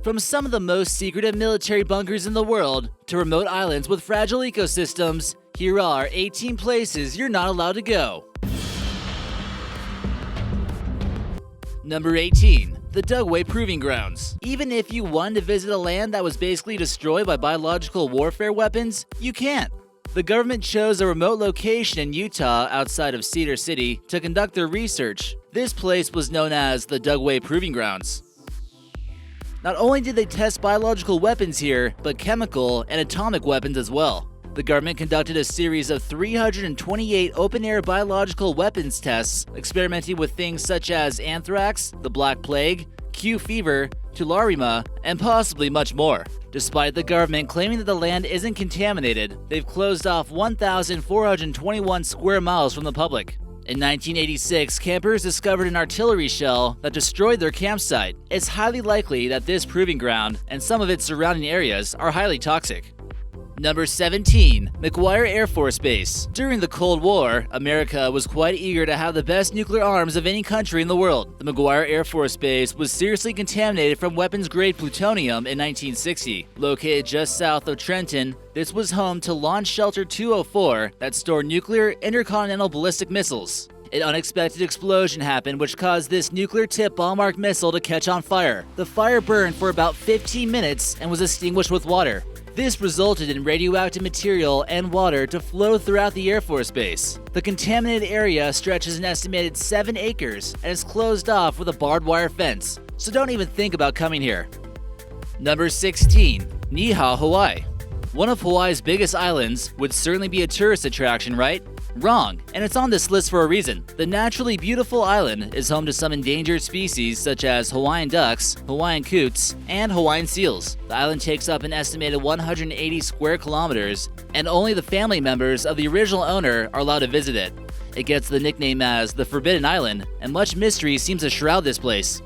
From some of the most secretive military bunkers in the world to remote islands with fragile ecosystems, here are 18 places you're not allowed to go. Number 18. The DUGWAY Proving Grounds. Even if you wanted to visit a land that was basically destroyed by biological warfare weapons, you can't. The government chose a remote location in Utah outside of Cedar City to conduct their research. This place was known as the DUGWAY Proving Grounds. Not only did they test biological weapons here, but chemical and atomic weapons as well. The government conducted a series of 328 open-air biological weapons tests, experimenting with things such as anthrax, the Black Plague, Q fever, tularemia, and possibly much more. Despite the government claiming that the land isn't contaminated, they've closed off 1,421 square miles from the public. In 1986, campers discovered an artillery shell that destroyed their campsite. It's highly likely that this proving ground and some of its surrounding areas are highly toxic. Number 17. MCGUIRE Air Force Base. During the Cold War, America was quite eager to have the best nuclear arms of any country in the world. The MCGUIRE Air Force Base was seriously contaminated from weapons-grade plutonium in 1960. Located just south of Trenton, this was home to Launch Shelter 204 that stored nuclear intercontinental ballistic missiles. An unexpected explosion happened which caused this nuclear-tipped bomb-arc missile to catch on fire. The fire burned for about 15 minutes and was extinguished with water. This resulted in radioactive material and water to flow throughout the Air Force Base. The contaminated area stretches an estimated 7 acres and is closed off with a barbed wire fence, so don't even think about coming here. Number 16. NIIHAU, Hawaii. One of Hawaii's biggest islands would certainly be a tourist attraction, right? Wrong, and it's on this list for a reason. The naturally beautiful island is home to some endangered species such as Hawaiian ducks, Hawaiian coots, and Hawaiian seals. The island takes up an estimated 180 square kilometers, and only the family members of the original owner are allowed to visit it. It gets the nickname as the Forbidden Island, and much mystery seems to shroud this place.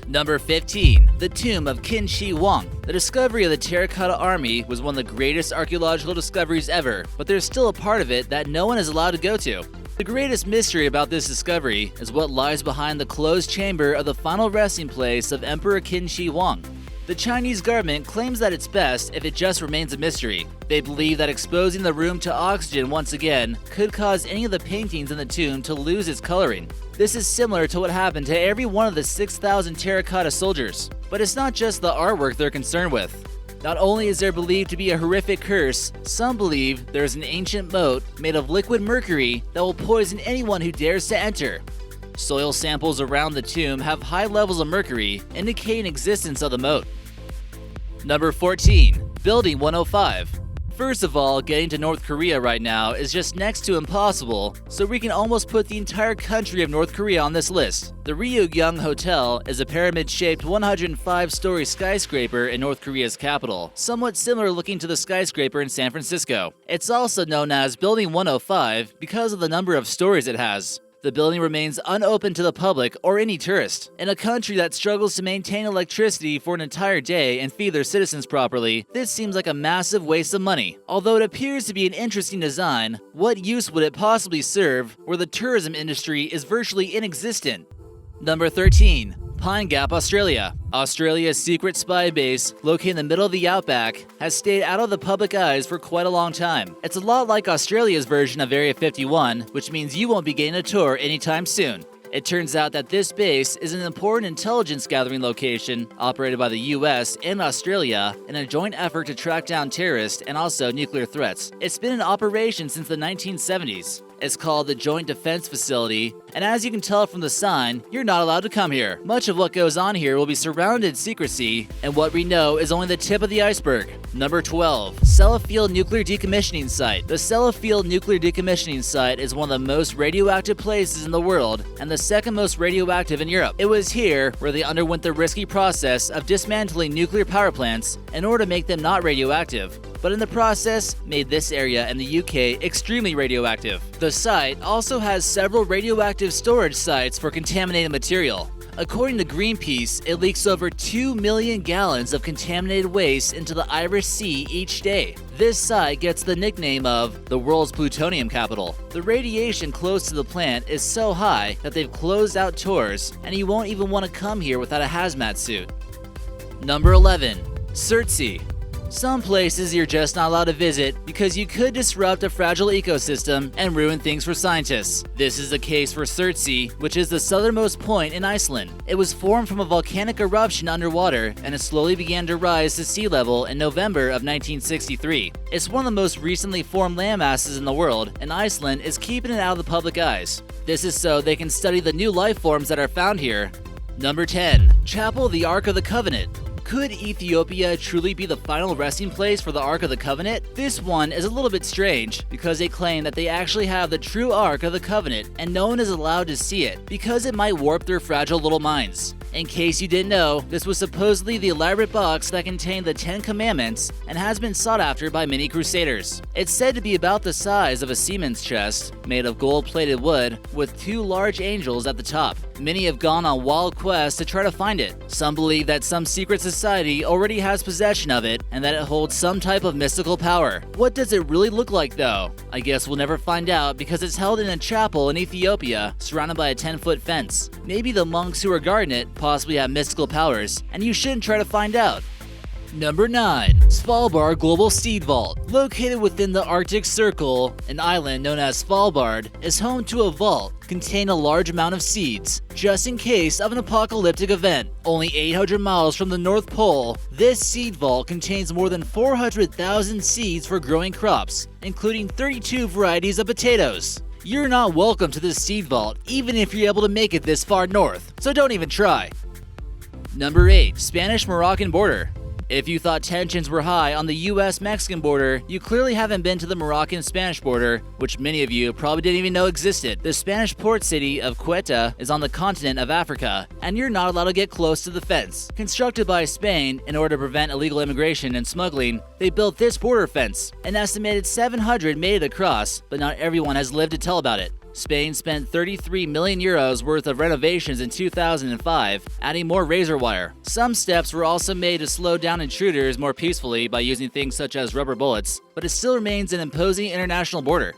Number 15. The Tomb of Qin Shi Huang. The discovery of the Terracotta Army was one of the greatest archaeological discoveries ever, but there's still a part of it that no one is allowed to go to. The greatest mystery about this discovery is what lies behind the closed chamber of the final resting place of Emperor Qin Shi Huang. The Chinese government claims that it's best if it just remains a mystery. They believe that exposing the room to oxygen once again could cause any of the paintings in the tomb to lose its coloring. This is similar to what happened to every one of the 6,000 terracotta soldiers. But it's not just the artwork they're concerned with. Not only is there believed to be a horrific curse, some believe there's an ancient moat made of liquid mercury that will poison anyone who dares to enter. Soil samples around the tomb have high levels of mercury, indicating existence of the moat. Number 14. Building 105. First of all, getting to North Korea right now is just next to impossible, so we can almost put the entire country of North Korea on this list. The Ryugyong Hotel is a pyramid-shaped 105-story skyscraper in North Korea's capital, somewhat similar looking to the skyscraper in San Francisco. It's also known as Building 105 because of the number of stories it has. The building remains unopened to the public or any tourist. In a country that struggles to maintain electricity for an entire day and feed their citizens properly, this seems like a massive waste of money. Although it appears to be an interesting design, what use would it possibly serve where the tourism industry is virtually inexistent? Number 13. Pine Gap, Australia. Australia's secret spy base, located in the middle of the outback, has stayed out of the public eyes for quite a long time. It's a lot like Australia's version of Area 51, which means you won't be getting a tour anytime soon. It turns out that this base is an important intelligence gathering location operated by the US and Australia in a joint effort to track down terrorists and also nuclear threats. It's been in operation since the 1970s. It's called the Joint Defense Facility, and as you can tell from the sign, you're not allowed to come here. Much of what goes on here will be surrounded in secrecy, and what we know is only the tip of the iceberg. Number 12. Sellafield Nuclear Decommissioning Site. The Sellafield Nuclear Decommissioning Site is one of the most radioactive places in the world, and the second most radioactive in Europe. It was here where they underwent the risky process of dismantling nuclear power plants in order to make them not radioactive, but in the process made this area in the UK extremely radioactive. The site also has several radioactive storage sites for contaminated material. According to Greenpeace, it leaks over 2 million gallons of contaminated waste into the Irish Sea each day. This site gets the nickname of the world's plutonium capital. The radiation close to the plant is so high that they've closed out tours, and you won't even want to come here without a hazmat suit. Number 11. SURTSEY. Some places you're just not allowed to visit because you could disrupt a fragile ecosystem and ruin things for scientists. This is the case for SURTSEY, which is the southernmost point in Iceland. It was formed from a volcanic eruption underwater, and it slowly began to rise to sea level in November of 1963. It's one of the most recently formed landmasses in the world, and Iceland is keeping it out of the public eyes. This is so they can study the new life forms that are found here. Number 10. Chapel of the Ark of the Covenant. Could Ethiopia truly be the final resting place for the Ark of the Covenant? This one is a little bit strange because they claim that they actually have the true Ark of the Covenant and no one is allowed to see it because it might warp their fragile little minds. In case you didn't know, this was supposedly the elaborate box that contained the 10 Commandments and has been sought after by many crusaders. It's said to be about the size of a seaman's chest, made of gold-plated wood, with 2 large angels at the top. Many have gone on wild quests to try to find it. Some believe that some secret society already has possession of it and that it holds some type of mystical power. What does it really look like though? I guess we'll never find out because it's held in a chapel in Ethiopia, surrounded by a 10-foot fence. Maybe the monks who are guarding it possibly have mystical powers, and you shouldn't try to find out. Number 9. SVALBARD Global Seed Vault. Located within the Arctic Circle, an island known as SVALBARD is home to a vault containing a large amount of seeds, just in case of an apocalyptic event. Only 800 miles from the North Pole, this seed vault contains more than 400,000 seeds for growing crops, including 32 varieties of potatoes. You're not welcome to this seed vault, even if you're able to make it this far north, so don't even try. Number 8. Spanish-Moroccan border. If you thought tensions were high on the US-Mexican border, you clearly haven't been to the Moroccan-Spanish border, which many of you probably didn't even know existed. The Spanish port city of Ceuta is on the continent of Africa, and you're not allowed to get close to the fence. Constructed by Spain in order to prevent illegal immigration and smuggling, they built this border fence. An estimated 700 made it across, but not everyone has lived to tell about it. Spain spent 33 million euros worth of renovations in 2005, adding more razor wire. Some steps were also made to slow down intruders more peacefully by using things such as rubber bullets, but it still remains an imposing international border.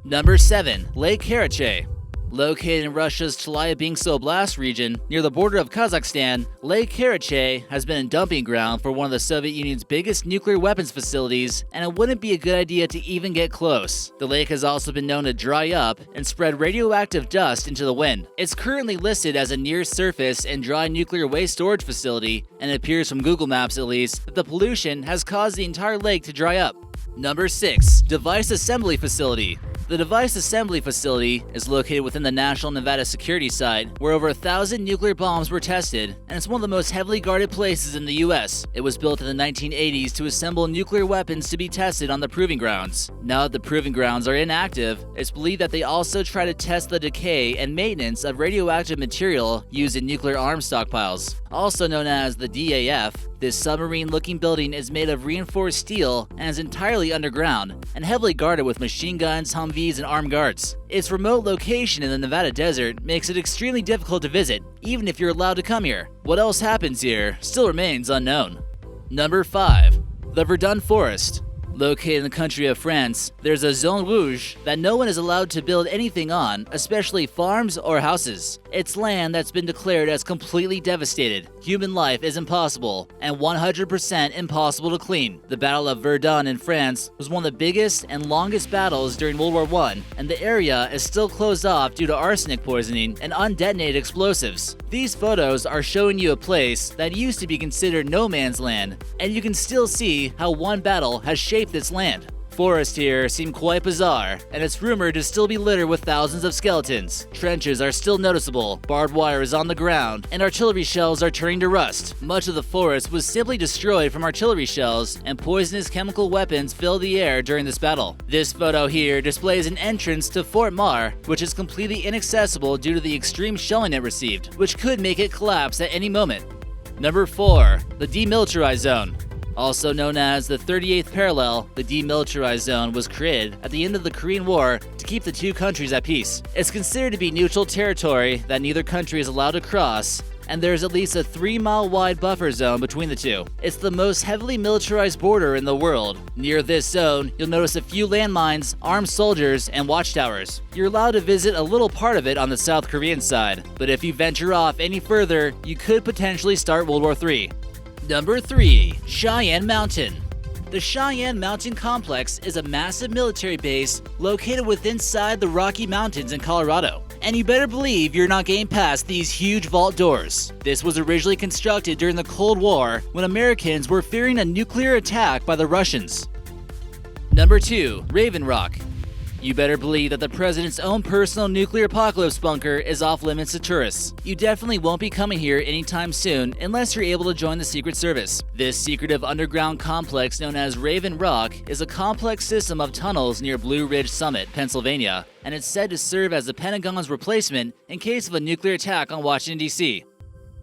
Number 7. Lake Karachay. Located in Russia's Chelyabinsk Oblast region, near the border of Kazakhstan, Lake Karachay has been a dumping ground for one of the Soviet Union's biggest nuclear weapons facilities, and it wouldn't be a good idea to even get close. The lake has also been known to dry up and spread radioactive dust into the wind. It's currently listed as a near-surface and dry nuclear waste storage facility, and it appears from Google Maps at least that the pollution has caused the entire lake to dry up. Number 6. Device Assembly Facility. The Device Assembly Facility is located within the National Nevada Security Site, where over 1,000 nuclear bombs were tested, and it's one of the most heavily guarded places in the US. It was built in the 1980s to assemble nuclear weapons to be tested on the proving grounds. Now that the proving grounds are inactive, it's believed that they also try to test the decay and maintenance of radioactive material used in nuclear arms stockpiles. Also known as the DAF, this submarine-looking building is made of reinforced steel and is entirely underground and heavily guarded with machine guns, Humvees, and armed guards. Its remote location in the Nevada desert makes it extremely difficult to visit, even if you're allowed to come here. What else happens here still remains unknown. Number 5. The Verdun Forest. Located in the country of France, there's a zone rouge that no one is allowed to build anything on, especially farms or houses. It's land that's been declared as completely devastated. Human life is impossible, and 100% impossible to clean. The Battle of Verdun in France was one of the biggest and longest battles during World War I, and the area is still closed off due to arsenic poisoning and undetonated explosives. These photos are showing you a place that used to be considered no man's land, and you can still see how one battle has shaped this land. Forests here seem quite bizarre, and it's rumored to still be littered with thousands of skeletons. Trenches are still noticeable, barbed wire is on the ground, and artillery shells are turning to rust. Much of the forest was simply destroyed from artillery shells, and poisonous chemical weapons filled the air during this battle. This photo here displays an entrance to Fort Mar, which is completely inaccessible due to the extreme shelling it received, which could make it collapse at any moment. Number 4. The Demilitarized Zone. Also known as the 38th parallel, the demilitarized zone was created at the end of the Korean War to keep the two countries at peace. It's considered to be neutral territory that neither country is allowed to cross, and there's at least a 3-mile wide buffer zone between the two. It's the most heavily militarized border in the world. Near this zone, you'll notice a few landmines, armed soldiers, and watchtowers. You're allowed to visit a little part of it on the South Korean side, but if you venture off any further, you could potentially start World War III. Number 3. Cheyenne Mountain. The Cheyenne Mountain Complex is a massive military base located within the Rocky Mountains in Colorado. And you better believe you're not getting past these huge vault doors. This was originally constructed during the Cold War when Americans were fearing a nuclear attack by the Russians. Number 2. Raven Rock. You better believe that the president's own personal nuclear apocalypse bunker is off limits to tourists. You definitely won't be coming here anytime soon unless you're able to join the Secret Service. This secretive underground complex known as Raven Rock is a complex system of tunnels near Blue Ridge Summit, Pennsylvania, and it's said to serve as the Pentagon's replacement in case of a nuclear attack on Washington, D.C.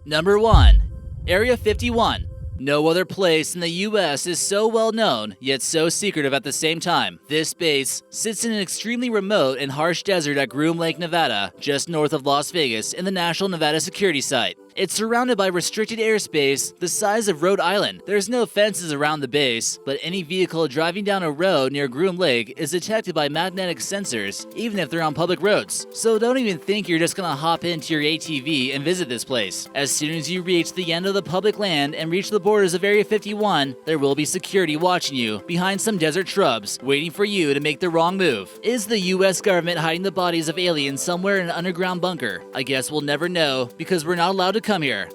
Number 1. Area 51. No other place in the US is so well known, yet so secretive at the same time. This base sits in an extremely remote and harsh desert at Groom Lake, Nevada, just north of Las Vegas in the National Nevada Security Site. It's surrounded by restricted airspace the size of Rhode Island. There's no fences around the base, but any vehicle driving down a road near Groom Lake is detected by magnetic sensors, even if they're on public roads. So don't even think you're just gonna hop into your ATV and visit this place. As soon as you reach the end of the public land and reach the borders of Area 51, there will be security watching you behind some desert shrubs, waiting for you to make the wrong move. Is the US government hiding the bodies of aliens somewhere in an underground bunker? I guess we'll never know, because we're not allowed to come here.